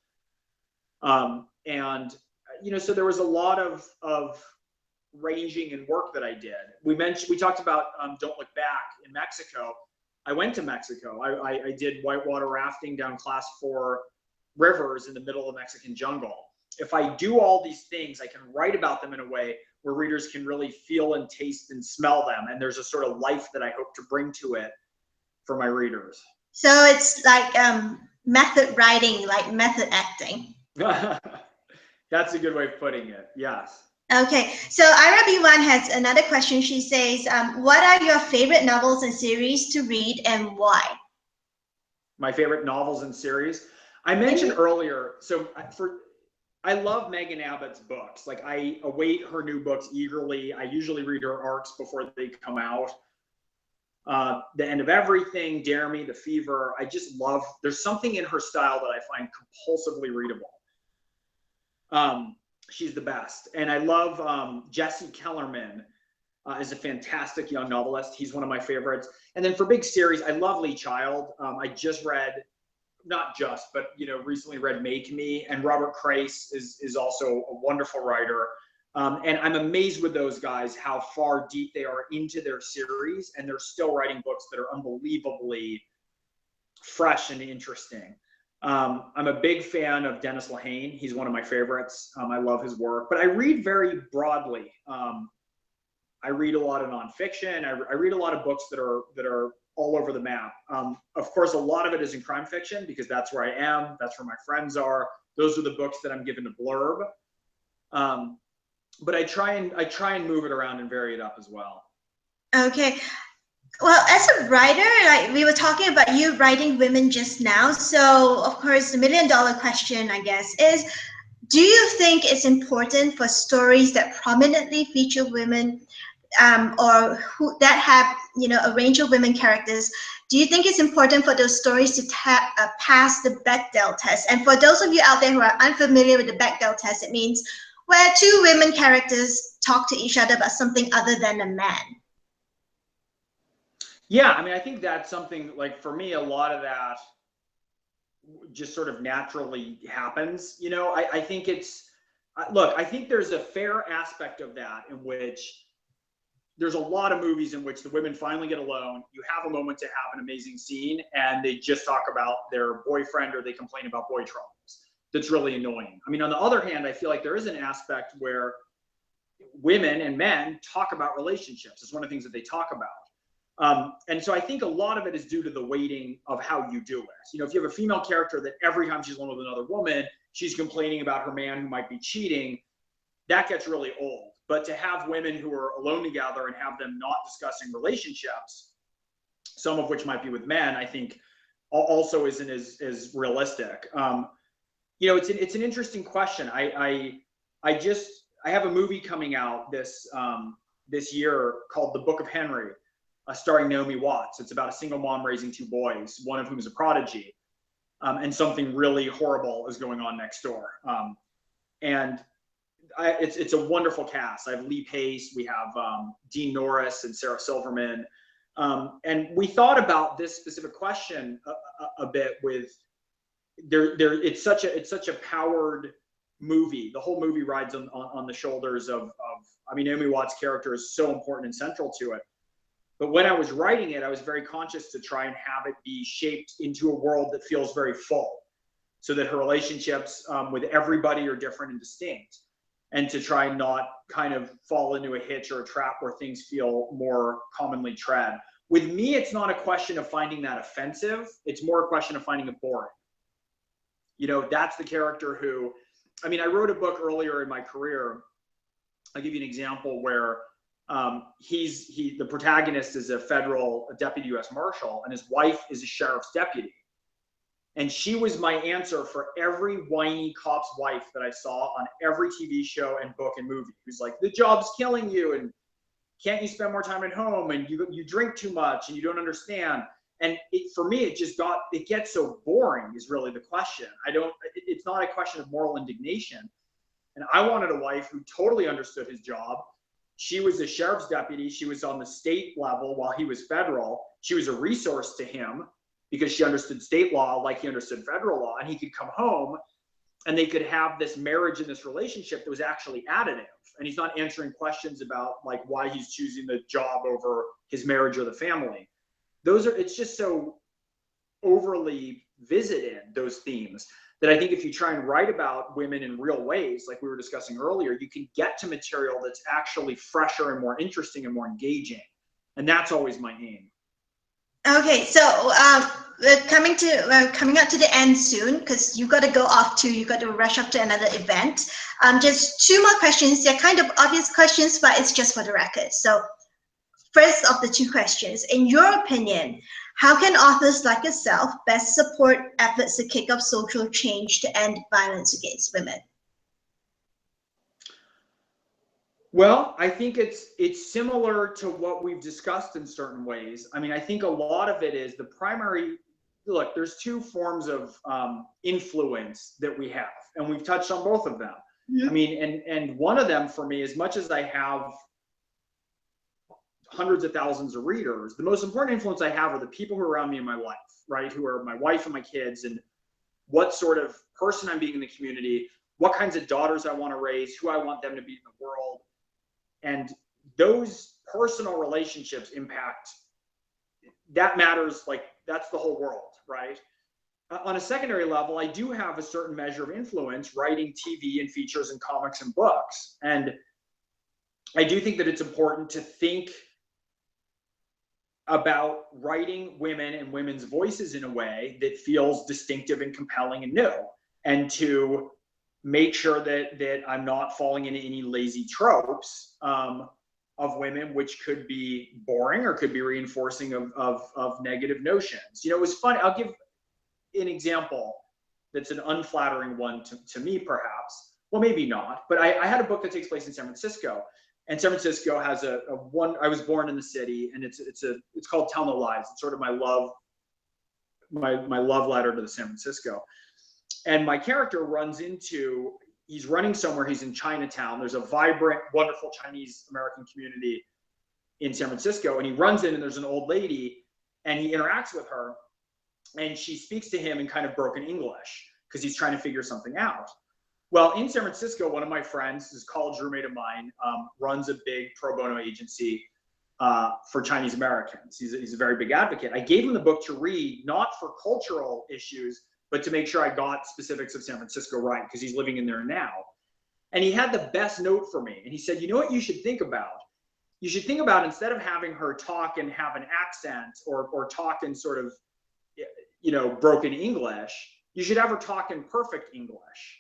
So there was a lot of ranging and work that I did. We talked about Don't Look Back in Mexico. I went to Mexico. I did whitewater rafting down class 4 rivers in the middle of the Mexican jungle. If I do all these things, I can write about them in a way where readers can really feel and taste and smell them. And there's a sort of life that I hope to bring to it for my readers. So it's like method writing, like method acting. That's a good way of putting it, yes. Okay, so IRB1 has another question. She says, what are your favorite novels and series to read and why? My favorite novels and series? I mentioned earlier, I love Megan Abbott's books. Like, I await her new books eagerly. I usually read her arcs before they come out. The End of Everything, Dare Me, The Fever. I just love, there's something in her style that I find compulsively readable. She's the best. And I love Jesse Kellerman is a fantastic young novelist. He's one of my favorites. And then for big series, I love Lee Child. I just read, but recently read Make Me, and Robert Crais is also a wonderful writer. And I'm amazed with those guys how far deep they are into their series, and they're still writing books that are unbelievably fresh and interesting. I'm a big fan of Dennis Lehane. He's one of my favorites. I love his work, but I read very broadly. I read a lot of nonfiction. I read a lot of books that are all over the map. Of course, a lot of it is in crime fiction because that's where I am. That's where my friends are. Those are the books that I'm given to blurb. But I try and move it around and vary it up as well. Okay. Well, as a writer, like we were talking about you writing women just now. So, of course, the $1 million question, I guess, is, do you think it's important for stories that prominently feature women or that have, a range of women characters? Do you think it's important for those stories to pass the Bechdel test? And for those of you out there who are unfamiliar with the Bechdel test, it means where 2 women characters talk to each other about something other than a man. Yeah, I mean, I think that's something, like, for me, a lot of that just sort of naturally happens. I think I think there's a fair aspect of that in which there's a lot of movies in which the women finally get alone. You have a moment to have an amazing scene, and they just talk about their boyfriend or they complain about boy troubles. That's really annoying. I mean, on the other hand, I feel like there is an aspect where women and men talk about relationships. It's one of the things that they talk about. And so I think a lot of it is due to the weighting of how you do it. If you have a female character that every time she's alone with another woman, she's complaining about her man who might be cheating, that gets really old. But to have women who are alone together and have them not discussing relationships, some of which might be with men, I think also isn't as realistic. You know, it's an interesting question. I have a movie coming out this year called The Book of Henry, starring Naomi Watts. It's about a single mom raising two boys, one of whom is a prodigy, and something really horrible is going on next door. It's a wonderful cast. I have Lee Pace, we have Dean Norris and Sarah Silverman, and we thought about this specific question a bit with it's such a powered movie. The whole movie rides on the shoulders of I mean, Naomi Watts' character is so important and central to it. But when I was writing it, I was very conscious to try and have it be shaped into a world that feels very full, so that her relationships with everybody are different and distinct, and to try and not kind of fall into a hitch or a trap where things feel more commonly tread. With me, it's not a question of finding that offensive. It's more a question of finding it boring. You know, that's the character who, I mean, I wrote a book earlier in my career. I'll give you an example where the protagonist is a deputy U.S. Marshal, and his wife is a sheriff's deputy. And she was my answer for every whiny cop's wife that I saw on every TV show and book and movie. Who's like, the job's killing you, and can't you spend more time at home, and you drink too much, and you don't understand. And for me, it gets so boring is really the question. It's not a question of moral indignation. And I wanted a wife who totally understood his job. She was a sheriff's deputy. She was on the state level while he was federal. She was a resource to him because she understood state law like he understood federal law, and he could come home and they could have this marriage and this relationship that was actually additive. And he's not answering questions about like why he's choosing the job over his marriage or the family. It's just so overly visited, those themes, that I think if you try and write about women in real ways, like we were discussing earlier, you can get to material that's actually fresher and more interesting and more engaging. And that's always my aim. Okay, so we're coming up to the end soon, because you got to rush off to another event. Just two more questions. They're kind of obvious questions, but it's just for the record. So first of the two questions, in your opinion, how can authors like yourself best support efforts to kick off social change to end violence against women? Well, I think it's similar to what we've discussed in certain ways. I mean, I think a lot of it is the primary, look, there's two forms of influence that we have, and we've touched on both of them. Mm-hmm. I mean, and one of them for me, as much as I have hundreds of thousands of readers, the most important influence I have are the people who are around me in my life, right? Who are my wife and my kids, and what sort of person I'm being in the community, what kinds of daughters I want to raise, who I want them to be in the world. And those personal relationships impact, that matters, like that's the whole world, right? On a secondary level, I do have a certain measure of influence writing TV and features and comics and books. And I do think that it's important to think about writing women and women's voices in a way that feels distinctive and compelling and new, and to make sure that I'm not falling into any lazy tropes of women, which could be boring or could be reinforcing of negative notions. You know, it was fun. I'll give an example that's an unflattering one to me, perhaps. Well, maybe not, but I had a book that takes place in San Francisco. And San Francisco has I was born in the city, and it's called Tell No Lies. It's sort of my love letter to the San Francisco. And my character he's running somewhere, he's in Chinatown. There's a vibrant, wonderful Chinese American community in San Francisco. And he runs in, and there's an old lady, and he interacts with her, and she speaks to him in kind of broken English because he's trying to figure something out. Well, in San Francisco, one of my friends, this college roommate of mine, runs a big pro bono agency for Chinese Americans. He's a very big advocate. I gave him the book to read, not for cultural issues, but to make sure I got specifics of San Francisco right, because he's living in there now. And he had the best note for me. And he said, you know what you should think about? You should think about, instead of having her talk and have an accent or talk in sort of, you know, broken English, you should have her talk in perfect English.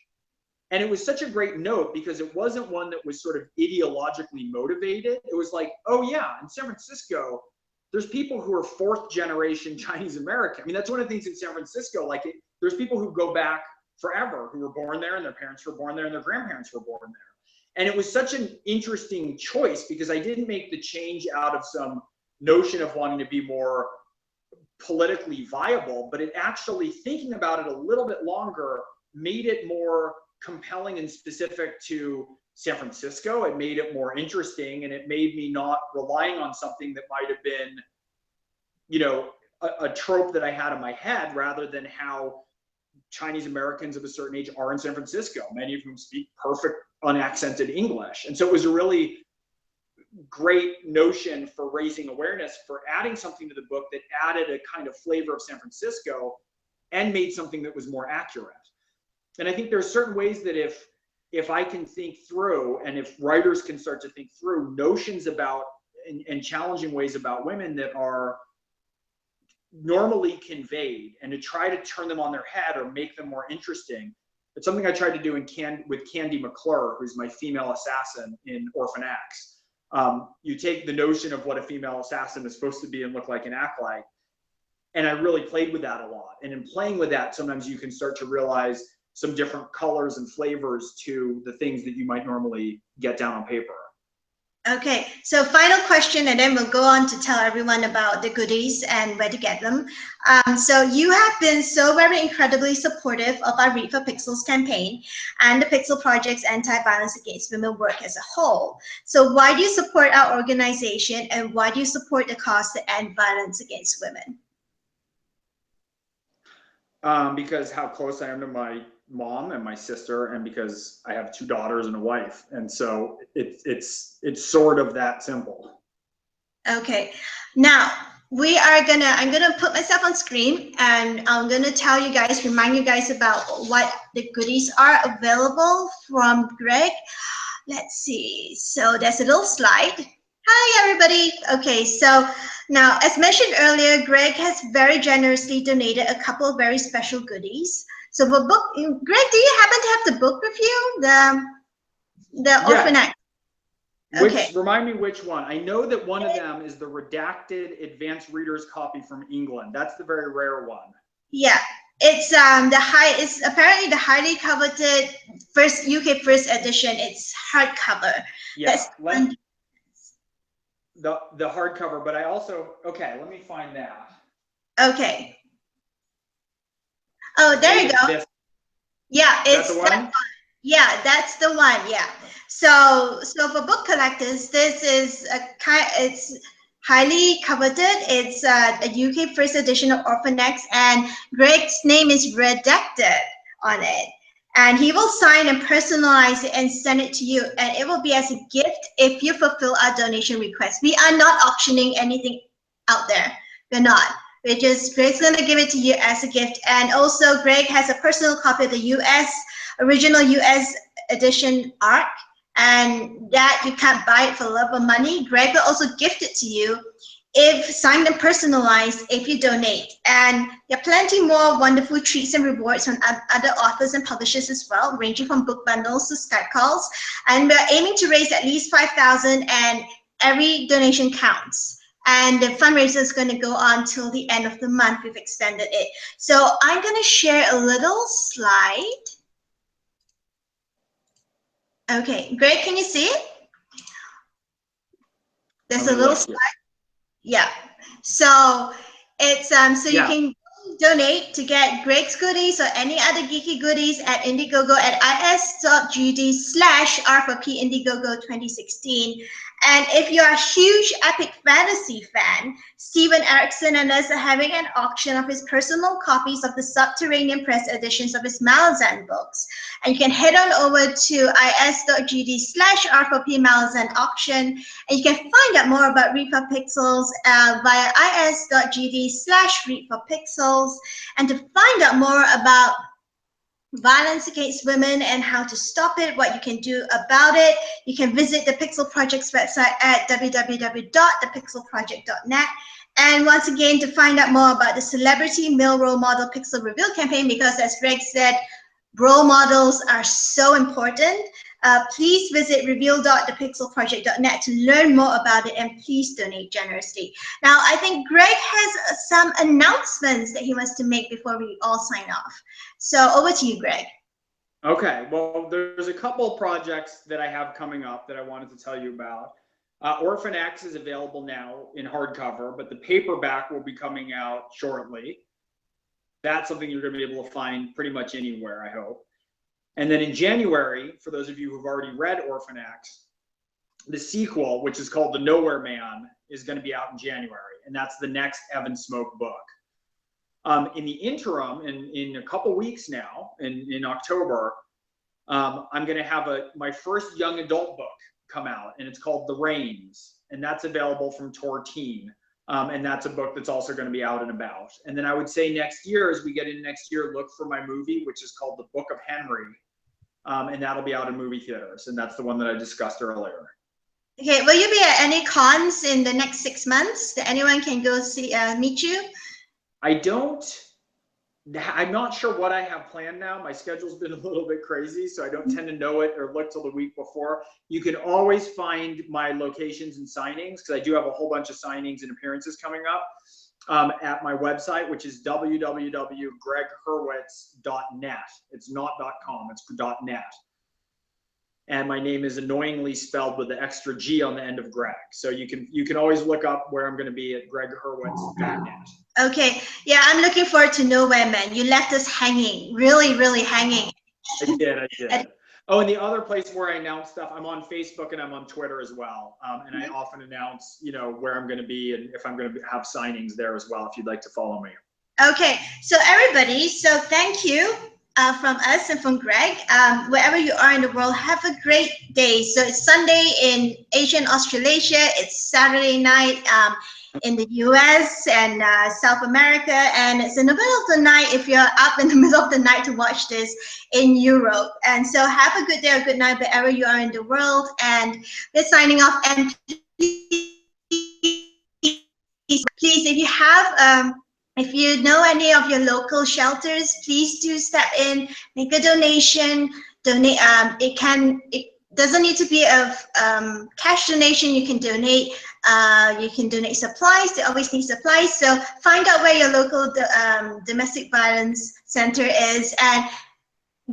And it was such a great note because it wasn't one that was sort of ideologically motivated. It was like, oh yeah, in San Francisco, there's people who are fourth generation Chinese American. I mean, that's one of the things in San Francisco, like there's people who go back forever, who were born there and their parents were born there and their grandparents were born there. And it was such an interesting choice because I didn't make the change out of some notion of wanting to be more politically viable, but it actually, thinking about it a little bit longer, made it more compelling and specific to San Francisco. It made it more interesting, and it made me not relying on something that might have been, you know, a trope that I had in my head, rather than how Chinese Americans of a certain age are in San Francisco, many of whom speak perfect unaccented English. And so it was a really great notion for raising awareness, for adding something to the book that added a kind of flavor of San Francisco and made something that was more accurate. And I think there's certain ways that if I can think through, and if writers can start to think through notions about and challenging ways about women that are normally conveyed, and to try to turn them on their head or make them more interesting. It's something I tried to do with Candy McClure, who's my female assassin in Orphan X. You take the notion of what a female assassin is supposed to be and look like and act like, and I really played with that a lot. And in playing with that, sometimes you can start to realize some different colors and flavors to the things that you might normally get down on paper. Okay, so final question, and then we'll go on to tell everyone about the goodies and where to get them. So you have been so very incredibly supportive of our Read for Pixels campaign and the Pixel Project's anti-violence against women work as a whole. So why do you support our organization, and why do you support the cause to end violence against women? Because how close I am to my mom and my sister, and because I have 2 daughters and a wife, and so it's sort of that simple. Okay, now I'm gonna put myself on screen, and I'm gonna tell you guys, remind you guys about what the goodies are available from Gregg. Let's see, so there's a little slide. Hi everybody. Okay, so now, as mentioned earlier, Gregg has very generously donated a couple of very special goodies. So the book, Gregg, do you happen to have the book with you? The Orphan X? Okay. Remind me which one. I know that one of them is the redacted advanced reader's copy from England. That's the very rare one. Yeah, it's it's apparently the highly coveted UK first edition. It's hardcover. Yeah, the hardcover, but I also, okay, let me find that. Okay. Oh, there you go. Yeah, it's that one. Yeah, that's the one. Yeah. So for book collectors, this is it's highly coveted. It's a UK first edition of Orphan X, and Gregg's name is redacted on it. And he will sign and personalize it and send it to you, and it will be as a gift if you fulfill our donation request. We are not auctioning anything out there. We're not. We're just, Gregg's gonna give it to you as a gift. And also Gregg has a personal copy of the original US edition ARC, and that you can't buy it for love or money. Gregg will also gift it to you, if signed and personalized, if you donate. And there are plenty more wonderful treats and rewards from other authors and publishers as well, ranging from book bundles to Skype calls. And we're aiming to raise at least $5,000, and every donation counts. And the fundraiser is going to go on till the end of the month. We've extended it. So I'm going to share a little slide. Okay, Gregg, can you see it? There's a little slide. Yeah. So it's you can donate to get Gregg's goodies or any other geeky goodies at Indiegogo at is.gd/r4p Indiegogo 2016. And if you're a huge epic fantasy fan, Steven Erickson and us are having an auction of his personal copies of the Subterranean Press editions of his Malazan books. And you can head on over to is.gd/r4p Malazan auction, and you can find out more about Read for Pixels via is.gd/readforpixels. And to find out more about violence against women and how to stop it, what you can do about it, you can visit the Pixel Project's website at www.thepixelproject.net. And once again, to find out more about the Celebrity Male Role Model Pixel Reveal campaign, because as Gregg said, Role models are so important. Please visit reveal.thepixelproject.net to learn more about it, and please donate generously. Now, I think Greg has some announcements that he wants to make before we all sign off. So over to you, Greg. Okay, well, there's a couple projects that I have coming up that I wanted to tell you about. ORPHAN X is available now in hardcover, but the paperback will be coming out shortly. That's something you're going to be able to find pretty much anywhere, I hope. And then in January, for those of you who've already read ORPHAN X, the sequel, which is called The Nowhere Man, is going to be out in January, and that's the next Evan Smoke book. In the interim, in a couple weeks now, in October, I'm going to have my first young adult book come out, and it's called The Reigns, and that's available from Tor Teen. And that's a book that's also going to be out and about. And then I would say next year, as we get into next year, look for my movie, which is called The Book of Henry. And that'll be out in movie theaters. And that's the one that I discussed earlier. Okay, will you be at any cons in the next 6 months that anyone can go see meet you? I'm not sure what I have planned now. My schedule's been a little bit crazy, so I don't tend to know it or look till the week before. You can always find my locations and signings, because I do have a whole bunch of signings and appearances coming up at my website, which is www.gregghurwitz.net. It's not .com, it's .net. And my name is annoyingly spelled with the extra G on the end of Greg. So you can always look up where I'm going to be at gregghurwitz.net. Okay, yeah, I'm looking forward to Nowhere Man. You left us hanging, really, really hanging. I did. Oh, and the other place where I announce stuff, I'm on Facebook and I'm on Twitter as well. And I often announce, where I'm going to be and if I'm going to have signings there as well, if you'd like to follow me. Okay, so everybody, thank you from us and from Greg. Wherever you are in the world, have a great day. So it's Sunday in Asia and Australasia. It's Saturday night in the US and South America, and it's in the middle of the night if you're up in the middle of the night to watch this in Europe. And so have a good day or good night wherever you are in the world, and we're signing off. And please, if you know any of your local shelters, please do step in, make a donation. Donate. It doesn't need to be a cash donation. You can donate. You can donate supplies. They always need supplies. So find out where your local domestic violence center is and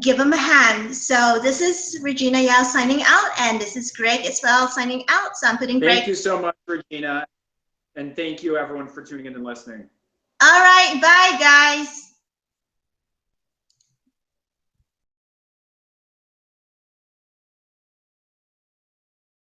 give them a hand. So this is Regina Yao signing out, and this is Greg as well signing out. So I'm putting Greg. Thank you so much, Regina, and thank you everyone for tuning in and listening. All right, bye guys.